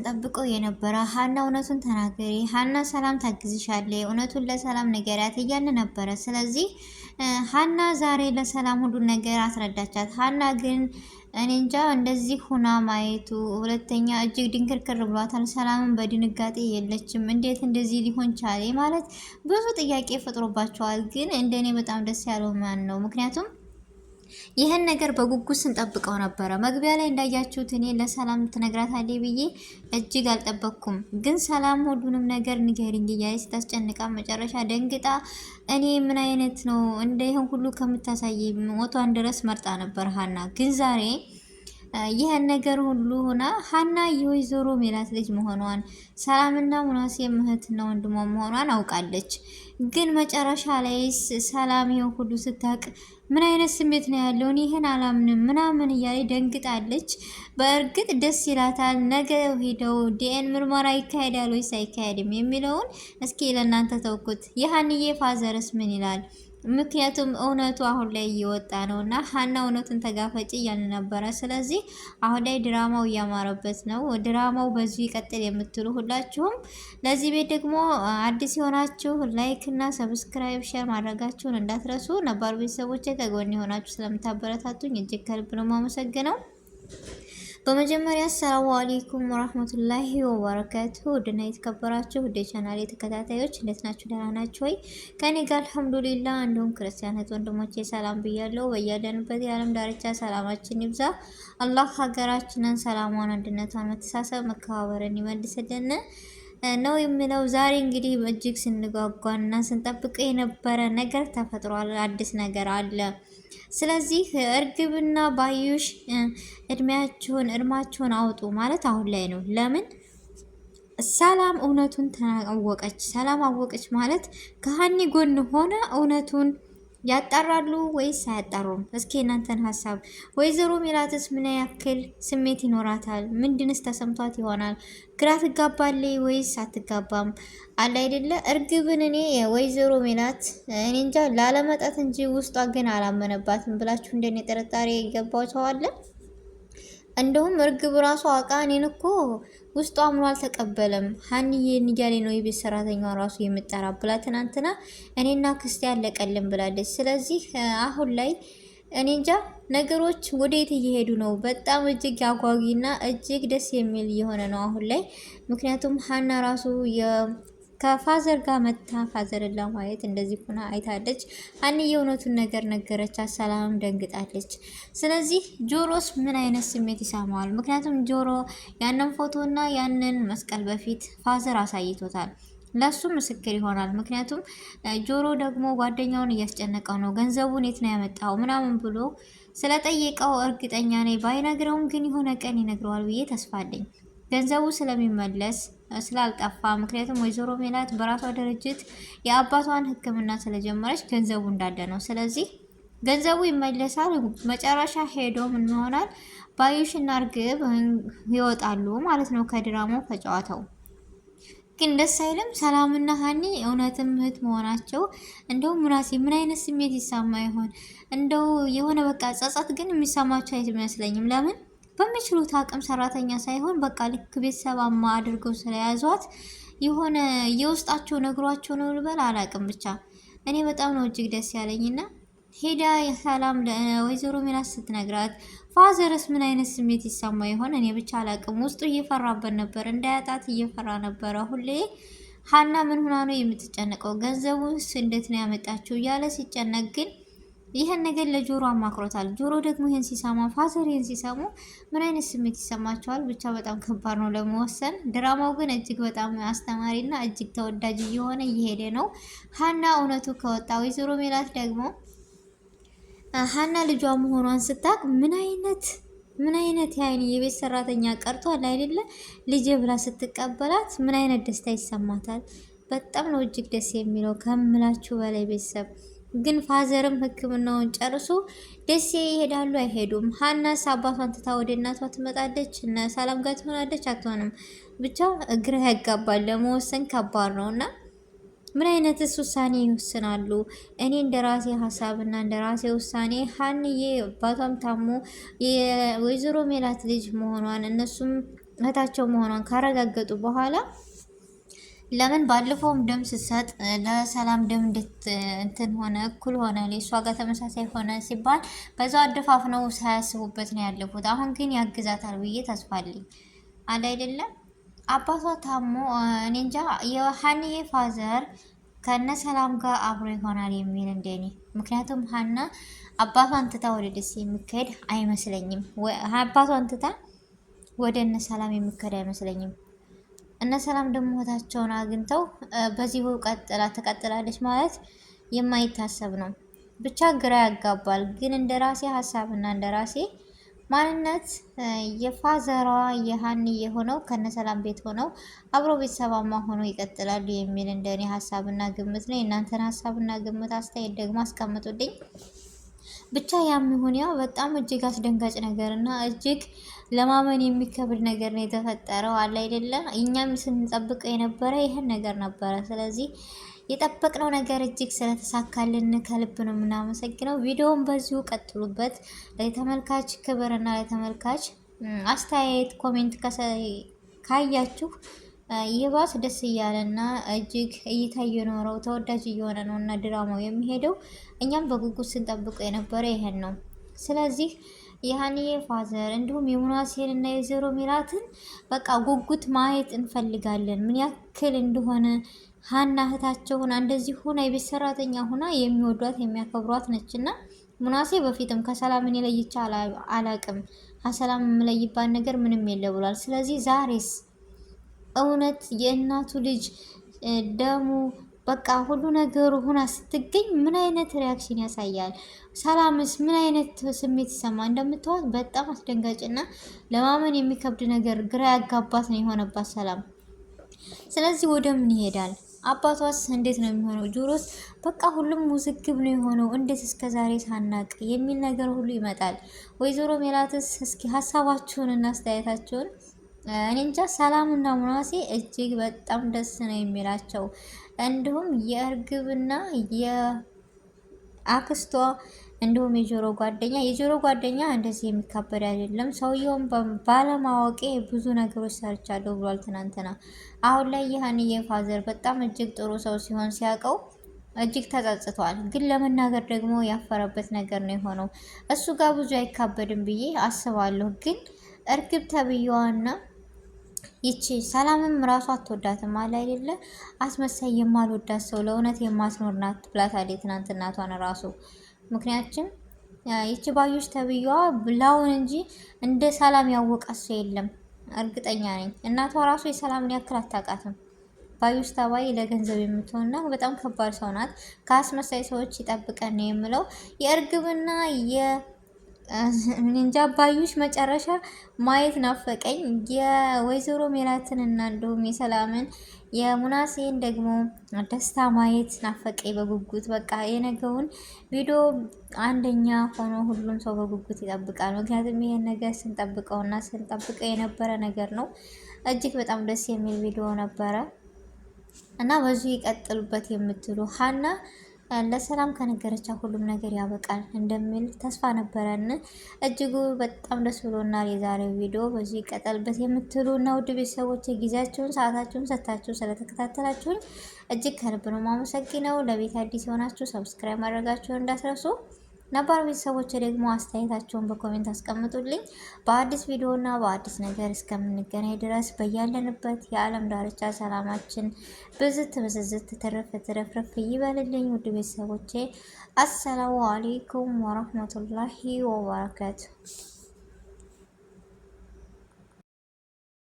ጠብቀው የነበረ ሀና እውነቱን ተናገሪ፣ ሀና ሰላም ታግዝሻለች፣ እውነቱን ለሰላም ንገሪያት እያለ ነበረ። ስለዚህ ሀና ዛሬ ለሰላም ሁሉን ነገር አስረዳቻት። ሀና ግን እኔ እንጃ እንደዚህ ሁና ማየቱ ሁለተኛ እጅግ ድንክርክር ብሏታል። ሰላምን በድንጋጤ የለችም። እንዴት እንደዚህ ሊሆን ቻለ ማለት ብዙ ጥያቄ ፈጥሮባቸዋል። ግን እንደኔ በጣም ደስ ያለው ማን ነው? ምክንያቱም ይህን ነገር በጉጉት ስንጠብቀው ነበረ። መግቢያ ላይ እንዳያችሁት እኔ ለሰላም ትነግራታለች ብዬ እጅግ አልጠበቅኩም። ግን ሰላም ሁሉንም ነገር ንገሪኝ እያለች ስታስጨንቃ መጨረሻ ደንግጣ እኔ ምን አይነት ነው እንደ ይህን ሁሉ ከምታሳይ ሞቷን ድረስ መርጣ ነበር ሀና። ግን ዛሬ ይህን ነገር ሁሉ ሆና ሀና የወይዘሮ ሜላት ልጅ መሆኗን ሰላምና ሙናሴ እህትና ወንድሟ መሆኗን አውቃለች። ግን መጨረሻ ላይ ሰላም ይሄን ሁሉ ስታቅ ምን አይነት ስሜት ነው ያለው? ይሄን አላምንም ምናምን እያለች ደንግጣለች። በእርግጥ ደስ ይላታል። ነገ ሄደው ዲኤን ምርመራ ይካሄዳል ወይስ አይካሄድም የሚለውን እስኪ ለእናንተ ተውኩት። የሀንዬ ፋዘርስ ምን ይላል? ምክንያቱም እውነቱ አሁን ላይ እየወጣ ነው እና ሀና እውነቱን ተጋፈጭ እያልን ነበረ። ስለዚህ አሁን ላይ ድራማው እያማረበት ነው። ድራማው በዚሁ ይቀጥል የምትሉ ሁላችሁም፣ ለዚህ ቤት ደግሞ አዲስ የሆናችሁ ላይክ እና ሰብስክራይብ ሼር ማድረጋችሁን እንዳትረሱ። ነባር ቤተሰቦች ከጎን የሆናችሁ ስለምታበረታቱኝ እጅግ ከልብ ነው የማመሰግነው። በመጀመሪያ አሰላሙ አለይኩም ወራህመቱላሂ ወበረካቱ። ውድና የተከበራችሁ ውድ ቻናሌ ተከታታዮች እንዴት ናችሁ? ደህና ናችሁ ወይ? ከኔ ጋር አልሐምዱሊላህ። እንዲሁም ክርስቲያን ወንድሞቼ ሰላም ብያለሁ። በያለንበት የዓለም ዳርቻ ሰላማችን ይብዛ። አላህ ሀገራችንን ሰላሟን፣ አንድነቷን፣ መተሳሰብ፣ መከባበርን ይመልስልን ነው የሚለው። ዛሬ እንግዲህ እጅግ ስንጓጓና ስንጠብቅ የነበረ ነገር ተፈጥሯል። አዲስ ነገር አለ። ስለዚህ እርግብና ባዩሽ እድማቸውን አውጡ ማለት አሁን ላይ ነው። ለምን ሰላም እውነቱን ታወቀች። ሰላም አወቀች ማለት ከሀኒ ጎን ሆነ እውነቱን ያጣራሉ ወይስ አያጣሩም? እስኪ እናንተን ሀሳብ። ወይዘሮ ሜላትስ ምን ያክል ስሜት ይኖራታል? ምንድንስ ተሰምቷት ይሆናል? ግራ ትጋባለች ወይስ አትጋባም? አለ አይደለ? እርግብን እኔ ወይዘሮ ሜላት እኔ እንጃ ላለመጣት እንጂ ውስጧ ግን አላመነባትም ብላችሁ እንደኔ ጥርጣሬ ይገባው ሰው አለ? እንደውም እርግብ ራሷ አቃ እኔን እኮ ውስጡ አምኖ አልተቀበለም። ሀኒዬን እያሌ ነው የቤት ሰራተኛዋ ራሱ የምጠራ ብላ ትናንትና እኔና ክስቴ ያለቀልን ብላለች። ስለዚህ አሁን ላይ እኔ እንጃ ነገሮች ወዴት እየሄዱ ነው? በጣም እጅግ አጓጊና እጅግ ደስ የሚል እየሆነ ነው አሁን ላይ። ምክንያቱም ሀና ራሱ ከፋዘር ጋር መታ ፋዘርን ለማየት እንደዚህ ሆና አይታለች። ሀኒ የእውነቱን ነገር ነገረቻት። ሰላምም ደንግጣለች። ስለዚህ ጆሮስ ምን አይነት ስሜት ይሰማዋል? ምክንያቱም ጆሮ ያንን ፎቶና ያንን መስቀል በፊት ፋዘር አሳይቶታል። ለሱ ምስክር ይሆናል። ምክንያቱም ጆሮ ደግሞ ጓደኛውን እያስጨነቀው ነው። ገንዘቡን የት ነው ያመጣው ምናምን ብሎ ስለጠየቀው እርግጠኛ ነኝ ባይነግረውም ግን የሆነ ቀን ይነግረዋል ብዬ ተስፋ አለኝ። ገንዘቡ ስለሚመለስ ስላልጠፋ። ምክንያቱም ወይዘሮ ሜላት በራሷ ድርጅት የአባቷን ሕክምና ስለጀመረች ገንዘቡ እንዳለ ነው። ስለዚህ ገንዘቡ ይመለሳል። መጨረሻ ሄዶ ምን ይሆናል? ባዩሽና እርግብ ይወጣሉ ማለት ነው ከድራማው ከጨዋታው። ግን ደስ አይልም? ሰላምና ሀኒ እውነትም እህት መሆናቸው። እንደው ሙናሴ ምን አይነት ስሜት ይሰማ ይሆን? እንደው የሆነ በቃ ጸጸት ግን የሚሰማቸው አይመስለኝም። ለምን በሚችሉት አቅም ሰራተኛ ሳይሆን በቃ ልክ ቤተሰባማ አድርገው ስለያዟት የሆነ የውስጣቸው ነግሯቸው ነው ልበል አላቅም። ብቻ እኔ በጣም ነው እጅግ ደስ ያለኝና ሄዳ ሰላም ለወይዘሮ ሜላት ስትነግራት ፋዘርስ ምን አይነት ስሜት ይሰማ ይሆን? እኔ ብቻ አላቅም። ውስጡ እየፈራበት ነበር፣ እንዳያጣት እየፈራ ነበረ። ሁሌ ሀና ምን ሆና ነው የምትጨነቀው? ገንዘቡስ እንዴት ነው ያመጣችው እያለ ሲጨነቅ ግን ይህን ነገር ለጆሮ አማክሮታል። ጆሮ ደግሞ ይህን ሲሰማ ፋዘር ይህን ሲሰሙ ምን አይነት ስሜት ይሰማቸዋል? ብቻ በጣም ከባድ ነው ለመወሰን። ድራማው ግን እጅግ በጣም አስተማሪና እጅግ ተወዳጅ እየሆነ እየሄደ ነው። ሀና እውነቱ ከወጣ ወይዘሮ ሜላት ደግሞ ሀና ልጇ መሆኗን ስታቅ ምን አይነት ያይን የቤት ሰራተኛ ቀርቷል አይደለ ልጅ ብላ ስትቀበላት ምን አይነት ደስታ ይሰማታል? በጣም ነው እጅግ ደስ የሚለው ከምላችሁ በላይ ቤተሰብ። ግን ፋዘርም ሕክምናውን ጨርሶ ደሴ ይሄዳሉ አይሄዱም? ሀናስ አባቷን ትታ ወደ እናቷ ትመጣለች? እና ሰላም ጋር ትሆናለች አትሆንም? ብቻ ግራ ያጋባል። ለመወሰን ከባድ ነው እና ምን አይነትስ ውሳኔ ይወስናሉ? እኔ እንደራሴ ሀሳብና እንደራሴ ውሳኔ ሀንዬ አባቷም ታሞ የወይዘሮ ሜላት ልጅ መሆኗን እነሱም እህታቸው መሆኗን ካረጋገጡ በኋላ ለምን ባለፈውም ደም ስትሰጥ ለሰላም ደም እንትን ሆነ እኩል ሆነ እሷ ጋር ተመሳሳይ ሆነ ሲባል በዛው አደፋፍነው ሳያስቡበት ነው ያለፉት። አሁን ግን ያግዛታል ብዬ ተስፋ አለኝ። አለ አይደለም አባቷ ታሞ እኔ እንጃ የሀኒዬ ፋዘር ከነ ሰላም ጋር አብሮ ይሆናል የሚል እንደኔ። ምክንያቱም ሀና አባቷን ትታ ወደ ደስ የሚካሄድ አይመስለኝም። አባቷን ትታ ወደ እነ ሰላም የሚካሄድ አይመስለኝም። እነ ሰላም ደግሞ እህታቸውን አግኝተው በዚሁ ትቀጥላለች ማለት የማይታሰብ ነው። ብቻ ግራ ያጋባል። ግን እንደ ራሴ ሀሳብና እንደ ራሴ ማንነት የፋዘሯ የሀኒ የሆነው ከነሰላም ቤት ሆነው አብሮ ቤተሰባማ ሆነው ይቀጥላሉ የሚል እንደኔ ሀሳብና ግምት ነው። የእናንተን ሀሳብና ግምት አስተያየት ደግሞ አስቀምጡልኝ። ብቻ ያም ይሁን ያው በጣም እጅግ አስደንጋጭ ነገር እና እጅግ ለማመን የሚከብድ ነገር ነው የተፈጠረው። አለ አይደለም እኛም ስንጠብቀው የነበረ ይህን ነገር ነበረ። ስለዚህ የጠበቅነው ነገር እጅግ ስለተሳካልን ከልብ ነው የምናመሰግነው። ቪዲዮውን በዚሁ ቀጥሉበት። ለተመልካች ክብርና ለተመልካች አስተያየት ኮሜንት ካያችሁ ይባስ ደስ እያለና እጅግ እይታ እየኖረው ተወዳጅ እየሆነ ነው እና ድራማው የሚሄደው እኛም በጉጉት ስንጠብቀው የነበረ ይሄን ነው። ስለዚህ የሀኒዬ ፋዘር እንዲሁም የሙናሴን እና የዘሮ ሚላትን በቃ ጉጉት ማየት እንፈልጋለን። ምን ያክል እንደሆነ ሀና እህታቸው ሆና እንደዚህ ሆና የቤት ሰራተኛ ሆና የሚወዷት የሚያከብሯት ነችና ሙናሴ በፊትም ከሰላም እኔ ለይቼ አላቅም ከሰላም የምለይባት ነገር ምንም የለ ብሏል። ስለዚህ ዛሬስ እውነት የእናቱ ልጅ ደሙ በቃ ሁሉ ነገሩ ሁና ስትገኝ ምን አይነት ሪያክሽን ያሳያል? ሰላምስ ምን አይነት ስሜት ይሰማ እንደምትዋት በጣም አስደንጋጭና ለማመን የሚከብድ ነገር ግራ ያጋባት ነው የሆነባት ሰላም። ስለዚህ ወደ ምን ይሄዳል? አባቷስ እንዴት ነው የሚሆነው? ጆሮስ በቃ ሁሉም ውዝግብ ነው የሆነው። እንዴት እስከዛሬ ሳናቅ የሚል ነገር ሁሉ ይመጣል። ወይዘሮ ሜላትስ እስኪ ሀሳባችሁን እና አስተያየታችሁን እኔ እንጃ። ሰላምና ሙናሴ እጅግ በጣም ደስ ነው የሚላቸው። እንዲሁም የእርግብና የአክስቷ እንዲሁም የጆሮ ጓደኛ እንደዚህ የሚካበድ አይደለም። ሰውየውን ባለማወቄ ብዙ ነገሮች ሰርቻለሁ ብሏል ትናንትና። አሁን ላይ የሀኒዬ ፋዘር በጣም እጅግ ጥሩ ሰው ሲሆን ሲያውቀው እጅግ ተጸጽቷል። ግን ለመናገር ደግሞ ያፈረበት ነገር ነው የሆነው። እሱ ጋር ብዙ አይካበድም ብዬ አስባለሁ። ግን እርግብ ተብዬዋና ይቺ ሰላምም ራሷ አትወዳትም አለ አይደለ? አስመሳይ የማልወዳት ሰው ለእውነት የማትኖር ናት ብላታለች ትናንት እናቷን ራሱ። ምክንያቱም ይቺ ባዩሽ ተብዬዋ ብላውን እንጂ እንደ ሰላም ያወቃት ሰው የለም እርግጠኛ ነኝ። እናቷ ራሱ የሰላምን ያክል አታውቃትም። ባዩሽ ተባይ ለገንዘብ የምትሆንና በጣም ከባድ ሰው ናት። ከአስመሳይ ሰዎች ይጠብቀን ነው የምለው። የእርግብና እንጃ ባዩሽ መጨረሻ ማየት ናፈቀኝ። የወይዘሮ ሜላትን እና እንዲሁም የሰላምን የሙናሴን ደግሞ ደስታ ማየት ናፈቀኝ በጉጉት። በቃ የነገውን ቪዲዮ አንደኛ ሆኖ ሁሉም ሰው በጉጉት ይጠብቃል። ምክንያቱም ይሄን ነገር ስንጠብቀው የነበረ ነገር ነው። እጅግ በጣም ደስ የሚል ቪዲዮ ነበረ እና በዚሁ ይቀጥሉበት የምትሉ ሀና ለሰላም ከነገረቻ ሁሉም ነገር ያበቃል እንደሚል ተስፋ ነበረን። እጅጉ በጣም ደስ ብሎናል። የዛሬው ቪዲዮ በዚህ ይቀጠልበት የምትሉ እና ውድ ቤተሰቦች ጊዜያችሁን ሰዓታችሁን ሰጥታችሁ ስለተከታተላችሁኝ እጅግ ከልብ ነው ማመሰግነው። ለቤት አዲስ የሆናችሁ ሰብስክራይብ ማድረጋችሁን እንዳትረሱ። ነባር ቤተሰቦች ደግሞ አስተያየታቸውን በኮሜንት አስቀምጡልኝ። በአዲስ ቪዲዮ እና በአዲስ ነገር እስከምንገናኝ ድረስ በያለንበት የዓለም ዳርቻ ሰላማችን ብዝት ትረፍረፍ ይበልልኝ። ውድ ቤተሰቦቼ አሰላሙ አሌይኩም ወረህመቱላሂ ወበረካቱ።